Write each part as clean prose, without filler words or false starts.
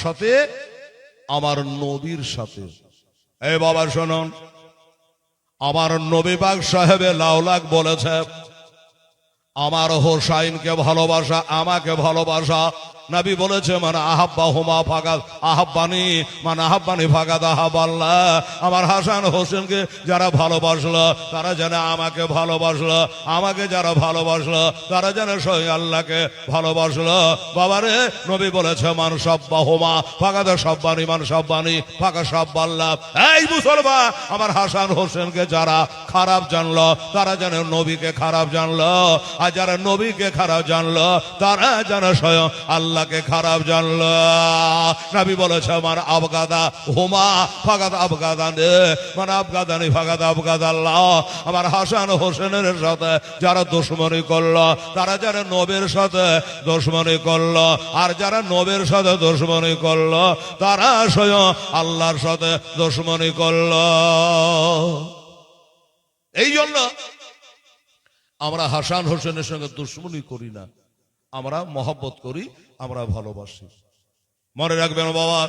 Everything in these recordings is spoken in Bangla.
সাথে? আমার নবীর সাথে। এই বাবা শুনুন, আমার নবী পাক সাহেবে লাউলাক বলেছে, আমার হোসাইনকে ভালোবাসা, আমাকে ভালোবাসা। নবী বলেছে মানে আহাব্বাহুমা ফাকাদ আহাব্বানি, মানে আহাব্বানি ফাকাদ আহাব্বাল্লাহ। আমার হাসান হোসেনকে যারা ভালোবাসলো তারা যেন আমাকে ভালোবাসলো, আমাকে যারা ভালোবাসলো তারা যেন স্বয়ং আল্লাহকে ভালোবাসলো। বাবারে নবী বলেছে মান সাব্বাহুমা ফাকাদ সাব্বানি, মান সাব্বানি ফাকাদ সাব্বাল্লাহ। এই মুসলমান, আমার হাসান হোসেনকে যারা খারাপ জানলো তারা যেন নবীকে খারাপ জানলো, আর যারা নবীকে খারাপ জানলো তারা যেন স্বয়ং আল্লাহকে খারাপ জানলো। নবী বলেছে আমার আবগাদা হুমা ফাকাদ আবগাদানি, মানে আবগাদানি ফাকাদ আবগাদাল্লাহ। আমার হাসান হোসেনের সাথে যারা দুশমনি করলো তারা যারা নবীর সাথে দুশমনি করলো, আর যারা নবীর সাথে দুশমনি করলো তারা স্বয়ং আল্লাহর সাথে দুশমনি করলো। এই জন্য আমরা হাসান হোসেনের সঙ্গে দুশ্মনী করি না, আমরা মহব্বত করি, আমরা ভালোবাসি। মনে রাখবেন বাবা,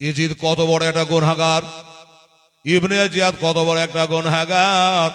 ইজিদ কত বড় একটা গুনাহগার, ইবনে জিয়াদ কত বড় একটা গুনাহগার।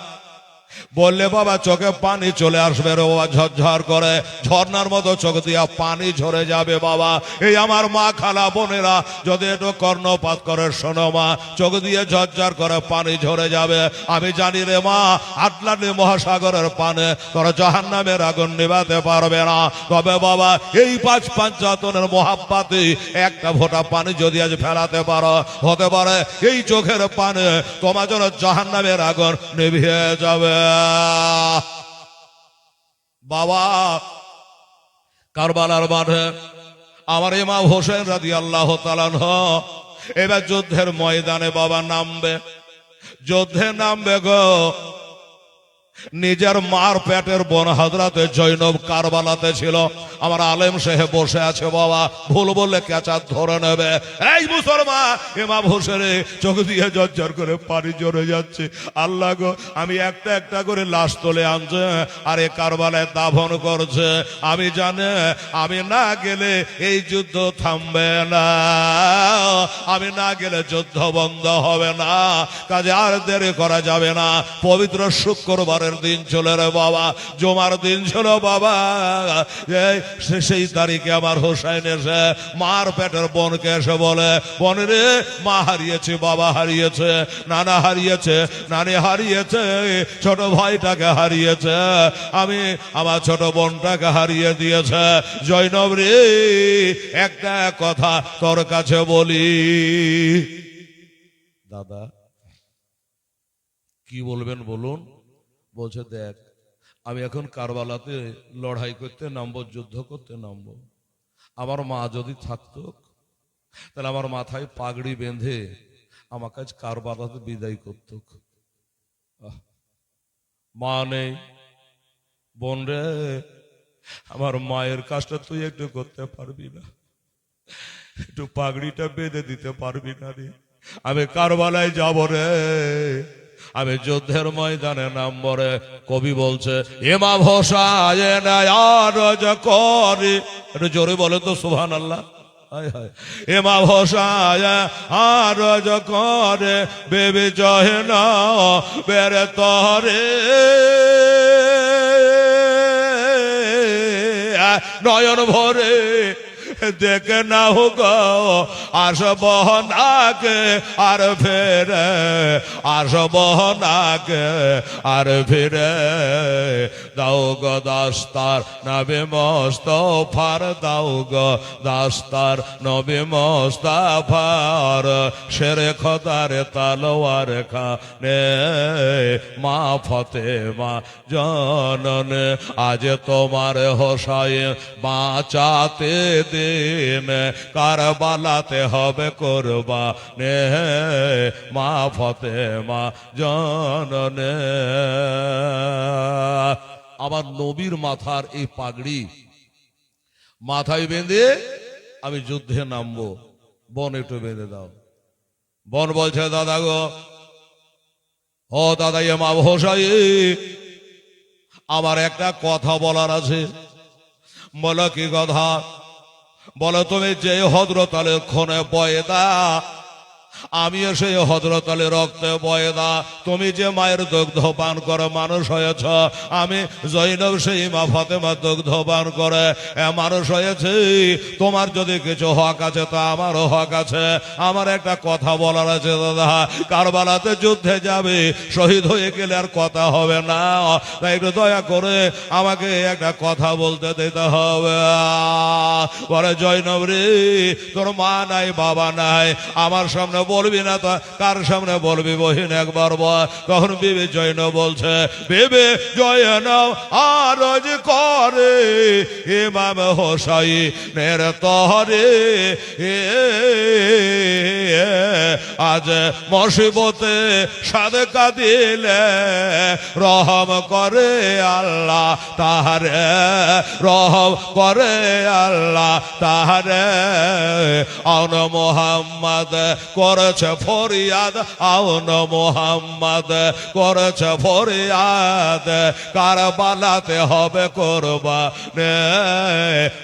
বললে বাবা চোখে পানি চলে আসবে রে বাবা, ঝরঝর করে ঝর্ণার মতো চোখ দিয়া পানি ঝরে যাবে বাবা। এই আমার মা খালা বোনেরা যদি একটু কর্ণপাত করে শোনো মা, চোখ দিয়ে ঝরঝর করে পানি ঝরে যাবে। আমি জানি রে মা, আটলান্টিক মহাসাগরের পানে তোরা জাহান্নামের আগুন নিভাতে পারবে না, তবে বাবা এই পাঁচ পাঞ্চাতনের মহাব্বাতে একটা ফোঁটা পানি যদি আজ ফেলাতে পারো, হতে পারে এই চোখের পানে তোমার জন্য জাহান্নামের আগুন নিভিয়ে যাবে। বাবা কারবালার মাঠে আমার ইমাম হোসেন রাদিয়াল্লাহু তাআলা আনহু এবার যুদ্ধের ময়দানে বাবা নামবে, যুদ্ধে নামবে গো। নিজের মার পেটের বোন হযরতে জৈনব কারবালাতে ছিল, আমার আলেম সাহেব বসে আছে বাবা, ভুল বললে কেচার ধরে নেবে। এই মুসলমান, ইমাম হোসেনে চোখ দিয়ে ঝরঝর করে পানি ঝরে যাচ্ছে। আল্লাহ গো, আমি একটা একটা করে লাশ তুলে আনছে আর এ কারবালায় দাফন করছে। আমি জানে আমি না গেলে এই যুদ্ধ থামবে না, আমি না গেলে যুদ্ধ বন্ধ হবে না, কাজে আর দেরি করা যাবে না। পবিত্র শুক্রবারের দিন ছিল রে বাবা, জুমার দিন ছিল বাবা। সেই তারিখে আমার হোসাইন এসে মার পেটের বোনকে এসে বলে, বোন রে, মা হারিয়েছে, বাবা হারিয়েছে, নানা হারিয়েছে, নানি হারিয়েছে, ছোট ভাইটাকে হারিয়েছে, আমি আমার ছোট বোনটাকে হারিয়ে দিয়েছে। জৈনব রে, একটা কথা তোর কাছে বলি। দাদা কি বলবেন বলুন? বলছে দেখ, আমি এখন কারবালাতে লড়াই করতে নামবো, যুদ্ধ করতে নামবো। আমার মা যদি থাকতো তাহলে আমার মাথায় পাগড়ি বেঁধে আমাকে আজ কারবালাতে বিদায় করত। মা নেই, বোন রে, আমার মায়ের কাজটা তুই একটু করতে পারবি না? একটু পাগড়িটা বেঁধে দিতে পারবি না রে? আমি কারবালায় যাব রে, আমি যুদ্ধের ময়দানে নামবো রে। কবি বলছে ইমাম হোসাইন আরজ করে, একটু জোরে বলে তো সুবহানাল্লাহ। ইমাম হোসাইন আরজ করে বেবি জহেনা বেরে তরে, নয়ন ভরে দেখে না হোক আসব নাকে আর ফেরে, আসব নাকে আর ফিরে। দাও গো দাস্তার নবী মুস্তাফার, দাও গো দাস্তার নবী মুস্তাফার, শেরে খোদার তলোয়ার খানে মা ফাতেমা জননে, আজ তোমার হোসাইন বাঁচাতে দিন, কারবালাতে হবে কুরবানে মা ফাতেমা জননে। আমার নবীর মাথার এই পাগড়ি মাথায় বেঁধে আমি যুদ্ধে নামবো, বোন একটু বেঁধে দাও। বোন বলছে দাদা গো, ও দাদা ইমাম হোসাইন, আমার একটা কথা বলার আছে। বলো কি কথা? বলো তুমি যে হযরত আলীর খুনে বয়দা, আমিও সেই হযরত আলীর রক্তে বয়দা। তুমি যে মায়ের দুগ্ধ পান করে মানুষ হয়েছ, আমি জৈনব সেই মা ফাতেমা দুগ্ধ পান করে মানুষ হয়েছি। তোমার যদি কিছু হক আছে তা আমারও হক আছে। আমার একটা কথা বলার আছে দাদা, কারবালাতে যুদ্ধে যাবে, শহীদ হয়ে গেলে আর কথা হবে না, তাই একটু দয়া করে আমাকে একটা কথা বলতে দিতে হবে। বলে জৈনব রে, তোর মা নাই বাবা নাই, আমার সামনে বলবি না তো কার সামনে বলবি বহিন একবার বল। তখন বিবি জৈনব বলছে, বিবি জৈনব আরজ করে ইমাম হোসাইনের তহরে, আজ মুসিবতে সাদকা দিলে রহম করে আল্লাহ তাহারে, রহম করে আল্লাহ তাহারে। আউন মোহাম্মদ করেছে ফরিয়াদ, আউন মোহাম্মদ করেছে ফরিয়াদ, কারবালাতে হবে কোরবানে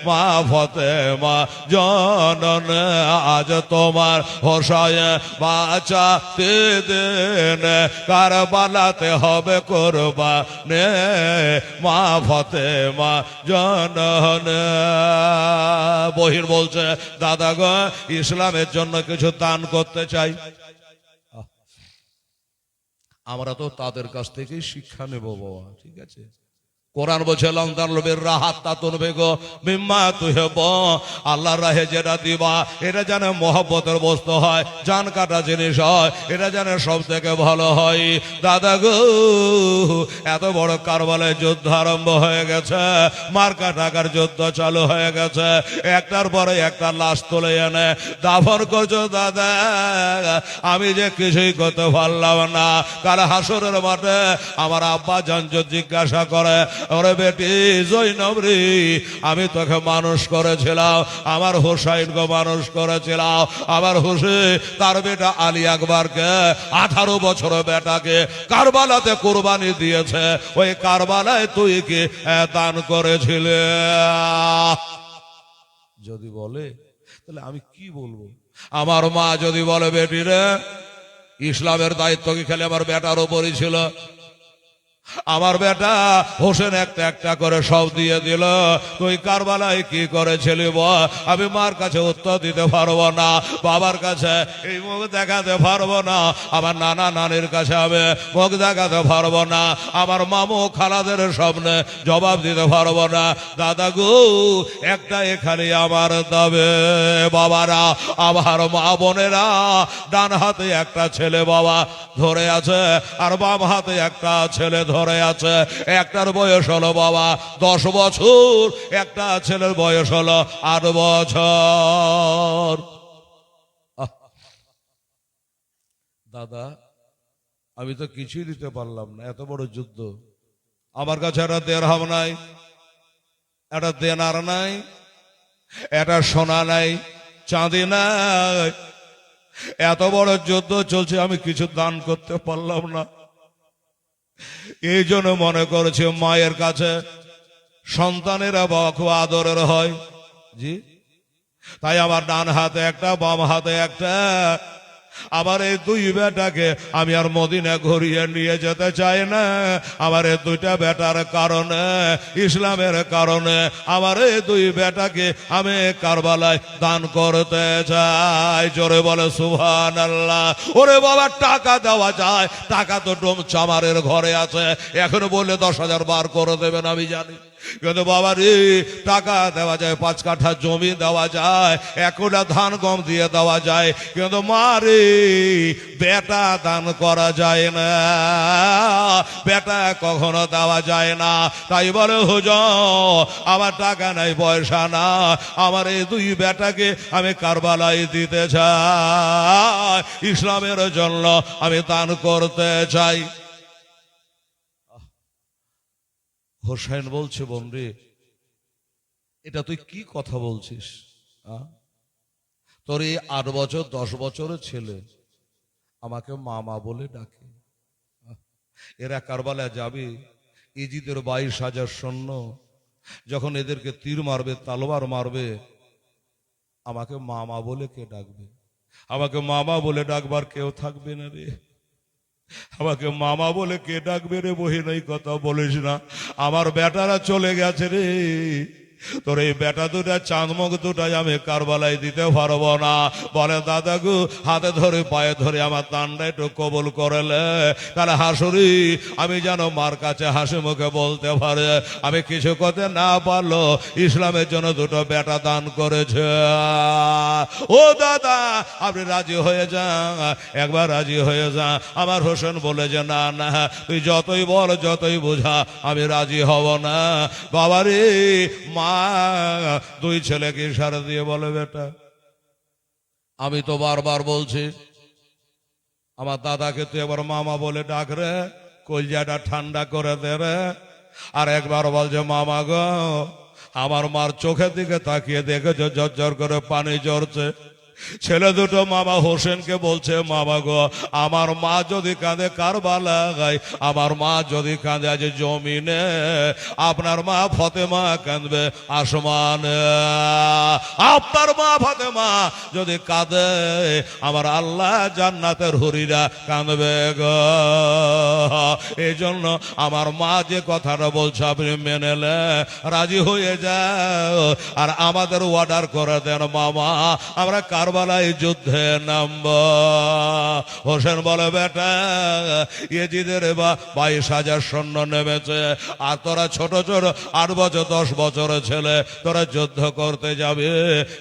মা ফাতেমা জনন। আজ তোমার হোসাইন বাঁচাতে দেন, কারবালাতে হবে কোরবানে মা ফাতেমা জনন। বহির বলছে, দাদা গো, ইসলামের জন্য কিছু দান করতে চাই। আমরা তো তাদের কাছ থেকেই শিক্ষা নেব বাবা, ঠিক আছে? কোরআন বলছে আল্লাহর রাহে যেটা দিবা এটা যেন মহব্বতের বস্তু হয়, জান কাটা জিনিস হয়, এটা যেন সব থেকে ভালো হয়। দাদা গো, এত বড় কারবালায় যুদ্ধ আরম্ভ হয়ে গেছে, মার্কা টাকার যুদ্ধ চালু হয়ে গেছে, একটার পরে একটা লাশ তুলে এনে দাফন করছো দাদা। আমি যে কিছুই করতে পারলাম না। কাল হাসরের মাঠে আমার আব্বা জান জিজ্ঞাসা করে, ওরে বেটি জৈনব রে, আমি তোকে মানুষ করেছিলাম, আমার হোসাইনকে মানুষ করেছিলাম, আমার হোসেন তার বেটা আলী আকবরকে 18 বছর বেটাকে কারবালাতে কোরবানি দিয়েছে, ওই কারবালায় তুই কি দান করেছিলে? যদি বলে তাহলে আমি কি বলবো? আমার মা যদি বলে, বেটি রে, ইসলামের দায়িত্ব কি খালি আমার বেটার ওপরই ছিল? আমার বেটা হোসেন একটা একটা করে সব দিয়ে দিল, তুই কারবালায় কি করেছিলি বল? আমি মার কাছে উত্তর দিতে পারবো না, বাবার কাছে এই মুখ দেখাতে পারবো না, আমার নানা নানির কাছে আমি মুখ দেখাতে পারবো না, আমার মামু খালাদের সামনে জবাব দিতে পারবো না। দাদা গো, একটা এখানে আমার দাবে বাবারা, আমার মা বোনেরা, ডান হাতে একটা ছেলে বাবা ধরে আছে, আর বাম হাতে একটা ছেলে ধরে আছে। একটার বয়স হলো বাবা 10 বছর, একটা ছেলের বয়স হলো 8 বছর। দাদা, আমি তো কিছুই দিতে পারলাম না, এত বড় যুদ্ধ। আমার কাছে একটা দেড়হাম নাই, একটা দেনার নাই, একটা সোনা নাই, চাঁদি নাই, এত বড় যুদ্ধ চলছে, আমি কিছু দান করতে পারলাম না। এই জন্য মনে করেছে মায়ের কাছে সন্তানেরা বাবা খুব আদরের হয়, জি। তাই আমার ডান হাতে একটা, বাম হাতে একটা, আমার এই 2 বেটাকে আমি আর মদিনা ঘুরিয়ে নিয়ে যেতে চাই না। আমার এই 2টা বেটার কারণে, ইসলামের কারণে, আমার এই 2 বেটাকে আমি কারবালায় দান করতে চাই। জোরে বলে সুবহানাল্লাহ। ওরে বাবা, টাকা দেওয়া যায়, টাকা তো ডোম চামারের ঘরে আছে, এখন বললে 10,000 বার করে দেবেন আমি জানি, কিন্তু বাবা রে, টাকা দেওয়া যায়, 5 কাঠা জমি দেওয়া যায়, 1 কোটা ধান গম দিয়ে দেওয়া যায়, কিন্তু মা রে, বেটা দান করা যায় না, বেটা কখনো দেওয়া যায় না। তাই বলে হুজুর, আমার টাকা নাই, পয়সা না, আমার এই 2 বেটাকে আমি কারবালায় দিতে চাই, ইসলামের জন্য আমি দান করতে চাই। হোসেন বলছে, বোন রে, এটা তুই কি কথা বলছিস? তোর এই 8 বছর 10 বছরের ছেলে আমাকে মামা বলে ডাকে, এরা কারবালায় যাবে, ইজিদের 22,000 সৈন্য, যখন এদেরকে তীর মারবে, তালবার মারবে, আমাকে মামা বলে কে ডাকবে? আমাকে মামা বলে ডাকবার কেউ থাকবে না রে। আমাকে মামা বলে কে ডাকবে রে বহিন? এই কথা বলিস না, আমার বেটারা চলে গেছে রে। তোর এই বেটা দুটা চাঁদমুখ দুটাই আমি কারবালায় দিতে পারবো না। বলে দাদা গো, হাতে ধরে পায়ে ধরে আমার দানটা একটু কবুল করলে, তাহলে হাসুরি আমি যেন মার কাছে হাসি মুখে বলতে পারে আমি কিছু করতে না পারলো ইসলামের জন্য দুটো বেটা দান করেছে। ও দাদা, আপনি রাজি হয়ে যান, একবার রাজি হয়ে যান। আমার হোসেন বলে যে না না, তুই যতই বল যতই বোঝা আমি রাজি হব না। বাবারে, মা দুই ছেলেকে ইশারা দিয়ে বলে বেটা, আমি তো বারবার বলছি আমার দাদাকে তুই এবার মামা বলে ডাক রে, কলজাটা ঠান্ডা করে দে রে। আর একবার বলছে মামা গো, আমার মার চোখের দিকে তাকিয়ে দেখেছে ঝরঝর করে পানি ঝরছে। ছেলে দুটো মামা হোসেনকে বলছে মামা গো, আমার মা যদি কাঁদে কারবালায়, আমার মা যদি কাঁদে আজ জমিনে, আপনার মা ফতেমা কাঁদবে আসমানে। আপনার মা ফতেমা যদি কাঁদে, আমার আল্লাহ জান্নাতের হুরিরা কাঁদবে গো। এই জন্য আমার মা যে কথাটা বলছে আপনি মেনেলে রাজি হয়ে যাও, আর আমাদের অর্ডার করে দেন মামা, আমরা কারবালায় যুদ্ধে নামব। হোসেন বলে বেটা, ইয়েজিদের 22,000 সৈন্য নেমেছে, আর তোরা ছোট ছোট 8 বছর 10 বছরের ছেলে, তোরা যুদ্ধ করতে যাবে?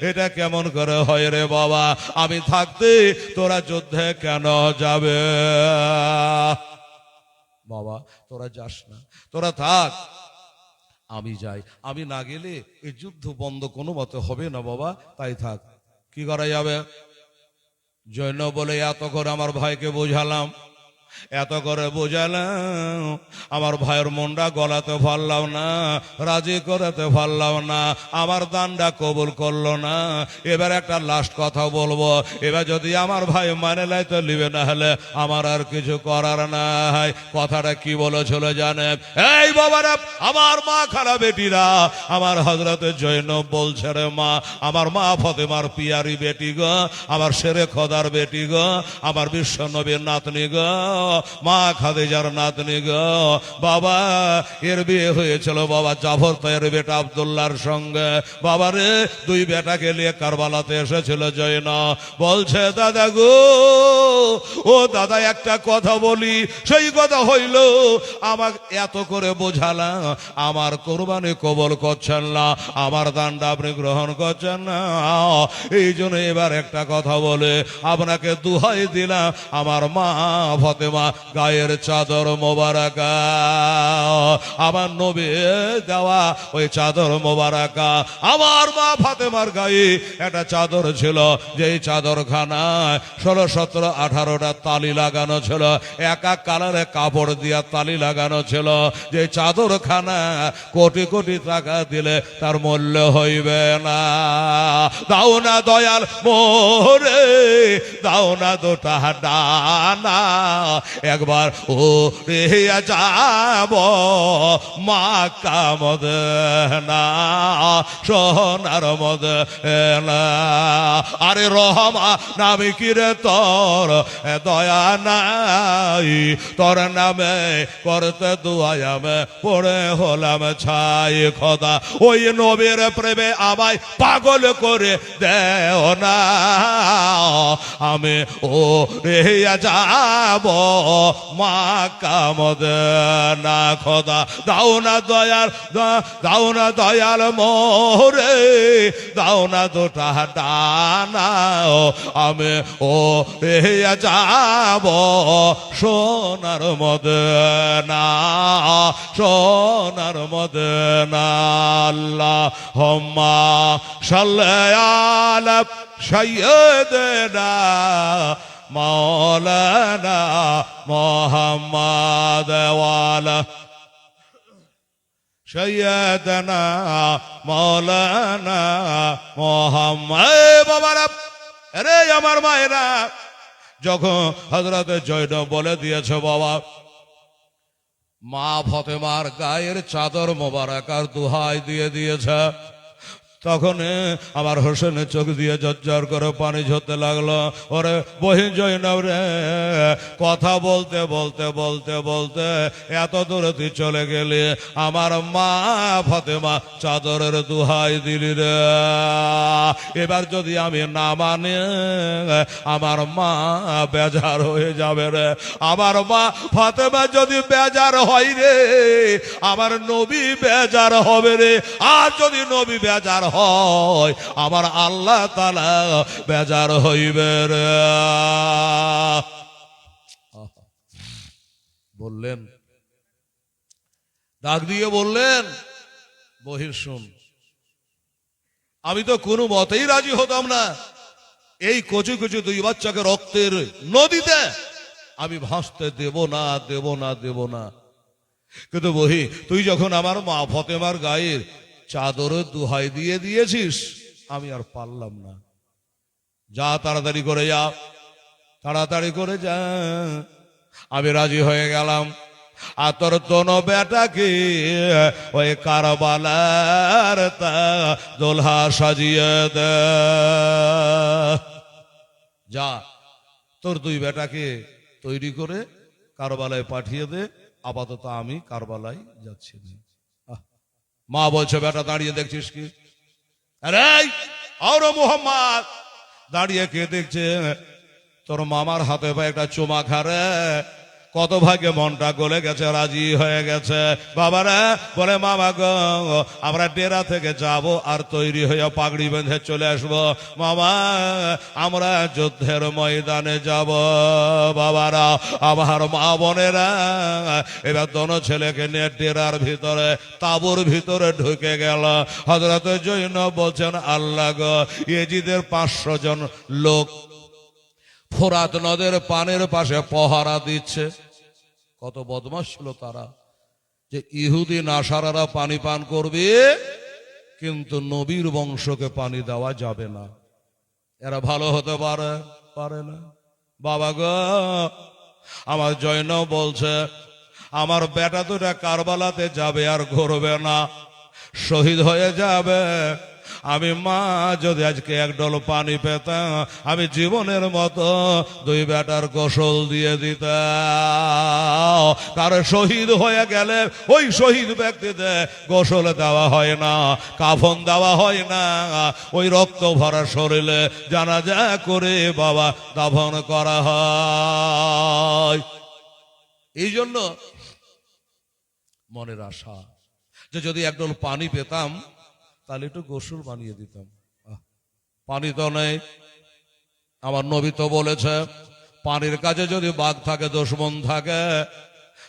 এটা কেমন করে হয় রে বাবা? আমি থাকতে তোরা যুদ্ধে কেন যাবে? বাবা তোরা যাস না, তোরা থাক, আমি যাই। আমি না গেলে এই যুদ্ধ বন্ধ কোনো মতে হবে না বাবা, তাই থাক। কি করা যাবে? জৈন বলে এত করে আমার ভাইকে বোঝালাম, এত করে বোঝালাম, আমার ভাইয়ের মনটা গলাতে পারলাম না, রাজি করাতে পারলাম না, আমার দানটা কবুল করলো না। এবার একটা লাস্ট কথা বলবো, এবার যদি আমার ভাই মানে লাই তো লিবে, না হলে আমার আর কিছু করার নাই। কথাটা কি বলেছিল জানেন? এই বাবারা, আমার মা খারা বেটিরা, আমার হযরতে জৈনব বলছে রে মা, আমার মা ফতেমার পিয়ারি বেটি গো, আমার শেরে খোদার বেটি গো, আমার বিশ্ব নবীর নাতনি গো, মা খাদিজার নাতনি গো। বাবা এর বিয়ে হয়েছিল বাবা জাফর তায়ের বেটা আব্দুল্লাহর সঙ্গে। বাবা রে, 2 বেটাকে নিয়ে কারবালাতে এসেছিল জৈন। বলছে দাদা গো, ও দাদা একটা কথা বলি, সেই কথা হইল আমাকে এত করে বোঝালাম, আমার কোরবানি কবুল করছেন না, আমার দানটা আপনি গ্রহণ করছেন না। এই জন্য এবার একটা কথা বলে আপনাকে দুহাই দিলাম, আমার মা ফতেমা গায়ের চাদর মোবারকা, আমার নবী দেওয়া ওই চাদর মোবারকা, আমার মা ফাতেমার গায়ে একটা চাদর ছিল, যেই চাদরখানায় 16, 17, 18টা তালি লাগানো ছিল, এক এক কালারে কাপড় দিয়া তালি লাগানো ছিল। যে চাদরখানা কোটি কোটি টাকা দিলে তার মূল্য হইবে না। দাও না দয়াল মোরে, দাও না দুটা ডানা, একবার ও রে যাব মাক্কা মদিনা, সোনার মদিনা। আরে রহমা নামে কি রে তোর, দয়া নাই তোর নামে করতে দুয়াই আমি পড়ে হলাম ছাই। খোদা ওই নবীর প্রেমে আমায় পাগল করে দেও না, আমি ও রে যাব মাক্কা মদিনা। খোদা দাও না দয়াল, দাও না দয়াল মোরে, দাও না দুটা ডানা, আমি ও রে যাব সোনার মদিনা, সোনার মদিনা। আল্লাহুম্মা সাল্লি আলা সাইয়্যিদিনা মাওলানা মুহাম্মদ ওয়া আলা সাইয়্যিদিনা মাওলানা মুহাম্মদ। বাবারা, আরে আমার মায়েরা, যখন হযরতে জৈনব বলে দিয়েছে বাবা, মা ফতেমার গায়ের চাদর মোবারকার দোহাই দিয়ে দিয়েছে, তখন আমার হোসেনের চোখ দিয়ে ঝরঝর করে পানি ঝরতে লাগলো। ওরে বহিন জয়নব রে, কথা বলতে বলতে বলতে বলতে এত দূরে তুই চলে গেলি, আমার মা ফাতেমা চাদরের দুহাই দিলি রে। এবার যদি আমি না মানি আমার মা বেজার হয়ে যাবে রে। আমার মা ফাতেমা যদি বেজার হয় রে, আমার নবী বেজার হবে রে। আর যদি নবী বেজার হয়, আমার আল্লাহ তাআলা বেজার হইবে রে। বললেন, ডাক দিয়ে বললেন, বহির শুন, আমি তো কোনো মতেই রাজি হতাম না এই কচু কচু দুই বাচ্চাকে রক্তের নদীতে আমি ভাসতে দেব না, দেব না, দেব না। কিন্তু বহি, তুই যখন আমার মা ফাতেমার গায়ের চাদরের দুহাই দিয়ে দিয়েছিস, আমি আর পারলাম না। যা, তাড়াতাড়ি করে যা, তাড়াতাড়ি করে যা। আমি রাজি হয়ে গেলাম। আর তোর দোনো বেটাকে ওই কারবালার তা দোলহা সাজিয়ে দে। যা, তোর দুই বেটাকে তৈরি করে কারবালায় পাঠিয়ে দে। আপাতত আমি কারবালায় যাচ্ছি না। মা বলছে, বেটা দাঁড়িয়ে দেখছিস কি? আরে আর মোহাম্মদ দাঁড়িয়ে কে দেখছে? তোর মামার হাতে পায়ে একটা চুমা খারে, কত ভাগে মনটা গলে গেছে, রাজি হয়ে গেছে। বাবারা বলে, মামা গো, আমরা ডেরা থেকে যাব আর তৈরি হয়ে পাগড়ি বেঁধে চলে আসবো। মামা, আমরা যুদ্ধের ময়দানে যাব। বাবারা, আমার মা বোনেরা এবার দোনো ছেলেকে নিয়ে ডেরার ভিতরে, তাঁবুর ভিতরে ঢুকে গেল। হযরত জৈনব বলছেন, আল্লাহ গো, ইয়েজিদের 500 জন লোক ফোরাত নদের পানের পাশে পহারা দিচ্ছে। কত বদমাশ ছিল তারা, যে ইহুদি নাসারারা পানি পান করবে কিন্তু নবীর বংশকে পানি দেওয়া যাবে না। এরা ভালো হতে পারে না। বাবা গো, আমার জৈনব বলছে, আমার বেটা দুটা কারবালাতে যাবে আর ঘুরবে না, শহীদ হয়ে যাবে। আমি মা যদি আজকে এক ডল পানি পেতাম, আমি জীবনের মতো দুই বেটার গোসল দিয়ে দিতাম। কারণ শহীদ হয়ে গেলে ওই শহীদ ব্যক্তিদের গোসল দেওয়া হয় না, কাফন দেওয়া হয় না, ওই রক্ত ভরা শরীরে জানাজা করে বাবা দাফন করা হয়। এই জন্য মনের আশা যে যদি একডল পানি পেতাম তাহলে একটু গোসল বানিয়ে দিতাম। পানি তো নেই। আমার নবী তো বলেছে, পানির কাছে যদি বাঘ থাকে, দুশমন থাকে,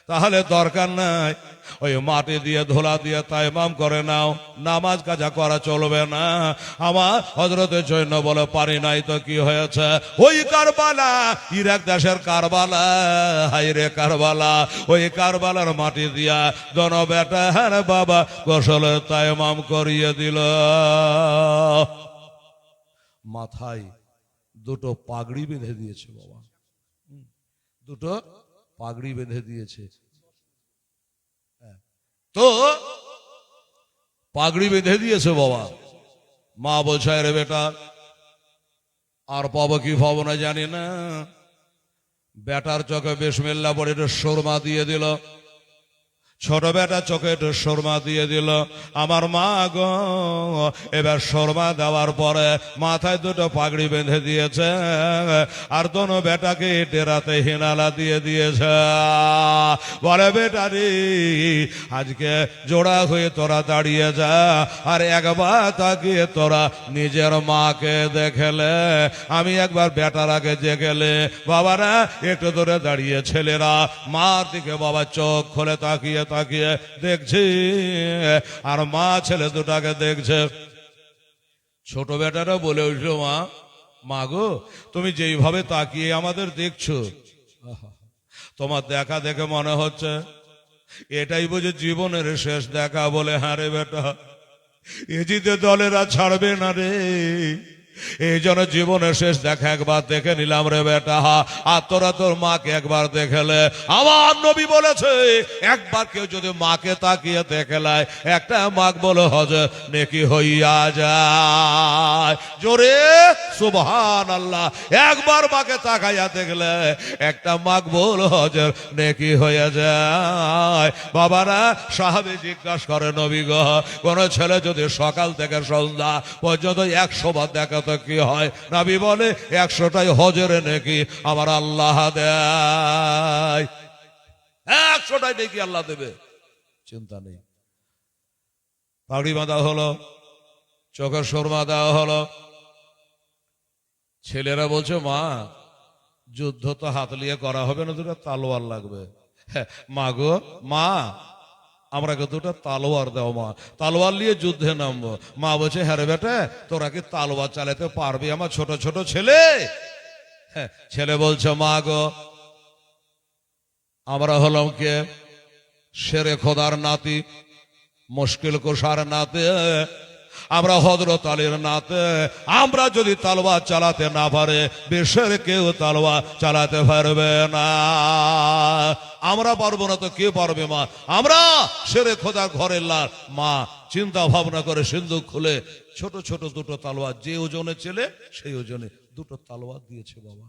তাহলে দরকার নাই ওই মাটি দিয়ে ধোলা দিয়ে তাইমাম করে নাও, নামাজ কাজা করা চলবে না। আমার হযরতে জৈনব বলে, পানি নাই তো কি হয়েছে? ওই কারবালা, ইরাক দেশের কারবালা, হাই রে কারবালা, ওই কারবালার মাটি দিয়া দোনো বেটা হ্যাঁ বাবা গোসলে তাইমাম করিয়ে দিল। মাথায় দুটো পাগড়ি বেঁধে দিয়েছে বাবা, দুটো পাগড়ি বেঁধে দিয়েছে। তো পাগড়ি বেঁধে দিয়েছে বাবা। মা বলছে, রে বেটা আর পাবো কি পাবো না জানি না। বেটার চোখে বিসমিল্লাহ পড়ে একটু সুরমা দিয়ে দিল। ছোট বেটা চোখে একটু সুরমা দিয়ে দিল। আমার মা গো, এবার সুরমা দেওয়ার পরে মাথায় দুটো পাগড়ি বেঁধে দিয়েছে, আর দোনো বেটাকে ডেরাতে হিনালা দিয়ে দিয়েছে। বলে, বেটা রে, আজকে জোড়া হয়ে তোরা দাঁড়িয়ে যা, আর একবার তাকিয়ে তোরা নিজের মাকে দেখলে। আমি একবার বেটার আগে জেগেলে বাবারা একটু দূরে দাঁড়িয়ে ছেলেরা মার দিকে বাবা চোখ খুলে তাকিয়ে তাকিয়ে দেখছি, আর মা ছেলে দুটাকে দেখছে। ছোট বেটারা বলে উঠল, মা গো, তুমি যেইভাবে তাকিয়ে আমাদের দেখছো, তোমার দেখা দেখে মনে হচ্ছে এটাই বুঝি জীবনের শেষ দেখা। বলে, হ্যাঁ রে বেটা, এজিদের দলেরা ছাড়বে না রে, এই জন্য জীবনের শেষ দেখা একবার দেখে নিলাম রে বেটা, আর তোরা তোর মাকে একবার দেখেলে। আমার নবী বলেছে একবার কেউ যদি মাকে তাকিয়ে দেখেলায় একটা মাকবুল হজ নেকি হইয়া যায়। জোরে সুবহানাল্লাহ। একবার মাকে তাকাইয়া দেখলে একটা মাকবুল হজ নেকি হয়ে যায়। বাবারা, সাহাবী জিজ্ঞাসা করে নবী গো, কোন ছেলে যদি সকাল থেকে সন্ধ্যা পর্যন্ত 100 বার দেখে তো কি হয়? নবী বলে 100টাই হজের নেকি আমার আল্লাহ দেয়। 100টাই নেকি আল্লাহ দেবে, চিন্তা নেই। পাগড়ি বাঁধা হলো, চোখের সুরমা দেওয়া হলো। ছেলেরা বলছে মা যুদ্ধ তো হাত নিয়ে করা হবে না, দুটো তালোয়ার লাগবে। মা গো, মা আমরাকে দুটো তালোয়ার দাও, মা তালোয়ার নিয়ে যুদ্ধে নামবো। মা বলছে হ্যাঁ রে বেটা, তোরা কি তালোয়ার চালাতে পারবি আমার ছোট ছোট ছেলে? ছেলে বলছে মা গো, আমরা হলাম কে শেরে খোদার নাতি, মুশকিল কুশার নাতে, আমরা হযরত আলীর নাতে। আমরা যদি তালোয়ার চালাতে না পারে বিশ্বের কেউ তালোয়ার চালাতে পারবে না। আমরা পারবো না তো কে পারবে মা? আমরা শেরে খোদার ঘরের লাল। মা চিন্তা ভাবনা করে সিন্ধুক খুলে ছোট ছোট দুটো তালোয়ার, যে ওজনে ছেলে সেই ওজনে দুটো তালোয়ার দিয়েছে বাবা।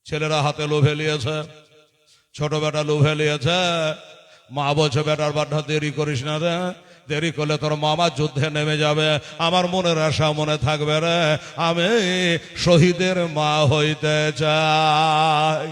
ছেলেরা হাতে লোভে নিয়েছে, ছোট বেটা লোভে নিয়েছে। মা বলছে বেটার বাড্ডা দেরি করিস না রে, দেরি করলে তোর মামা যুদ্ধে নেমে যাবে। আমার মনের আশা মনে থাকবে রে, আমি শহীদের মা হইতে চাই।